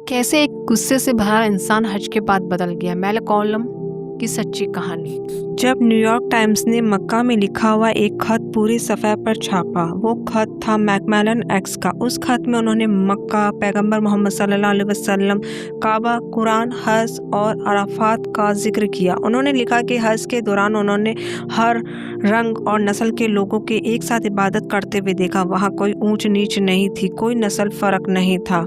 कैसे एक गुस्से से भरा इंसान हज के बाद बदल गया। मैलकॉलम की सच्ची कहानी। जब न्यूयॉर्क टाइम्स ने मक्का में लिखा हुआ एक खत पूरी सफ़ह पर छापा, वो खत था मैकमिलन एक्स का। उस खत में उन्होंने मक्का, पैगंबर मोहम्मद सल्लल्लाहु अलैहि वसल्लम, काबा, कुरान, हज और अराफात का जिक्र किया। उन्होंने लिखा कि हज के दौरान उन्होंने हर रंग और नस्ल के लोगों के एक साथ इबादत करते हुए देखा। वहाँ कोई ऊंच नीच नहीं थी, कोई नस्ल फ़र्क नहीं था।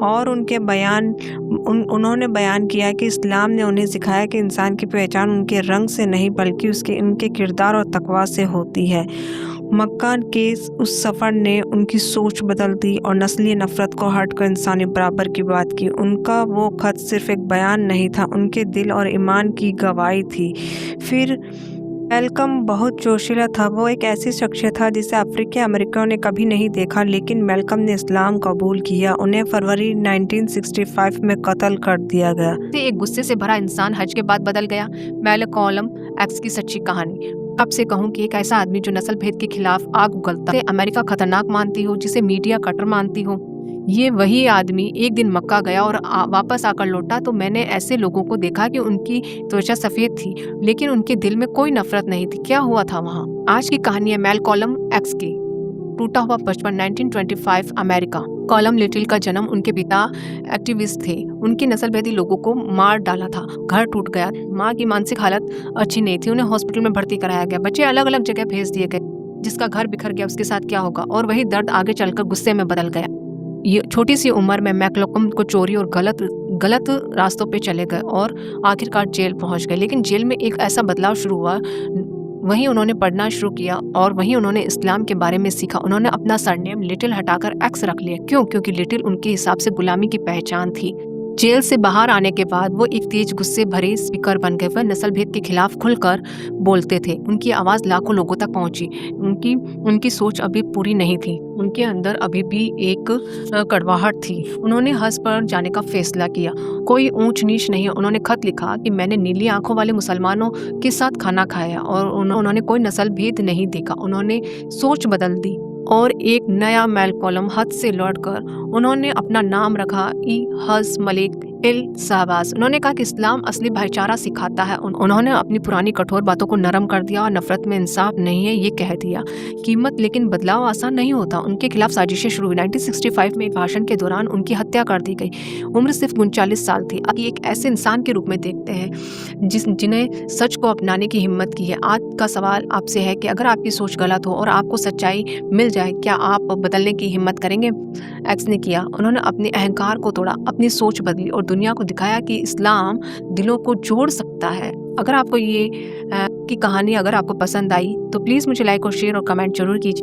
और उन्होंने बयान किया कि इस्लाम ने उन्हें सिखाया कि इंसान की पहचान उनके रंग से नहीं बल्कि उनके किरदार और तकवा से होती है। मक्का के उस सफ़र ने उनकी सोच बदल दी और नस्लीय नफ़रत को हटकर इंसानी बराबर की बात की। उनका वो खत सिर्फ एक बयान नहीं था, उनके दिल और ईमान की गवाही थी। फिर मैल्कम बहुत जोशीला था। वो एक ऐसी शख्सियत था जिसे अफ्रीकी अमेरिकियों ने कभी नहीं देखा, लेकिन मैल्कम ने इस्लाम कबूल किया। उन्हें फरवरी 1965 में कत्ल कर दिया गया। एक गुस्से से भरा इंसान हज के बाद बदल गया। मैलकॉलम एक्स की सच्ची कहानी। कब से कहूँ कि एक ऐसा आदमी जो नस्ल भेद के खिलाफ आग उगलता है, अमेरिका खतरनाक मानती हो, जिसे मीडिया कटर मानती हो, ये वही आदमी एक दिन मक्का गया और वापस आकर लौटा तो मैंने ऐसे लोगों को देखा कि उनकी त्वचा सफेद थी लेकिन उनके दिल में कोई नफरत नहीं थी। क्या हुआ था वहाँ? आज की कहानी है मैलकॉलम एक्स की। टूटा हुआ बचपन 1925 अमेरिका। कॉलम लिटिल का जन्म उनके पिता एक्टिविस्ट थे। उनकी नस्ल भेदी लोगों को मार डाला था। घर टूट गया। माँ की मानसिक हालत अच्छी नहीं थी। उन्हें हॉस्पिटल में भर्ती कराया गया। बच्चे अलग अलग जगह भेज दिए गए। जिसका घर बिखर गया उसके साथ क्या होगा? और वही दर्द आगे चलकर गुस्से में बदल गया। ये छोटी सी उम्र में मैकलोकम को चोरी और गलत रास्तों पे चले गए और आखिरकार जेल पहुंच गए। लेकिन जेल में एक ऐसा बदलाव शुरू हुआ। वहीं उन्होंने पढ़ना शुरू किया और वहीं उन्होंने इस्लाम के बारे में सीखा। उन्होंने अपना सरनेम लिटिल हटाकर एक्स रख लिया। क्यों? क्योंकि लिटिल उनके हिसाब से गुलामी की पहचान थी। जेल से बाहर आने के बाद वो एक तेज गुस्से भरे स्पीकर बन गए। वह नस्ल भेद के खिलाफ खुलकर बोलते थे। उनकी आवाज़ लाखों लोगों तक पहुंची। उनकी सोच अभी पूरी नहीं थी। उनके अंदर अभी भी एक कड़वाहट थी। उन्होंने हज पर जाने का फैसला किया। कोई ऊंच नीच नहीं। उन्होंने खत लिखा कि मैंने नीली आंखों वाले मुसलमानों के साथ खाना खाया और उन्होंने कोई नस्ल भेद नहीं देखा। उन्होंने सोच बदल दी और एक नया मैलकॉलम हज से लौटकर उन्होंने अपना नाम रखा ई हज मलिक इल शाहबाज। उन्होंने कहा कि इस्लाम असली भाईचारा सिखाता है। उन्होंने अपनी पुरानी कठोर बातों को नरम कर दिया और नफरत में इंसाफ नहीं है ये कह दिया। कीमत लेकिन बदलाव आसान नहीं होता। उनके खिलाफ साजिशें शुरू हुई। 1965 में एक भाषण के दौरान उनकी हत्या कर दी गई। उम्र सिर्फ 39 साल थी। एक ऐसे इंसान के रूप में देखते हैं जिन्हें सच को अपनाने की हिम्मत की है। आज का सवाल आपसे है कि अगर आपकी सोच गलत हो और आपको सच्चाई मिल जाए, क्या आप बदलने की हिम्मत करेंगे? एक्स ने किया। उन्होंने अपने अहंकार को तोड़ा, अपनी सोच बदली और दुनिया को दिखाया कि इस्लाम दिलों को जोड़ सकता है। अगर आपको ये की कहानी अगर आपको पसंद आई तो प्लीज़ मुझे लाइक और शेयर और कमेंट जरूर कीजिए।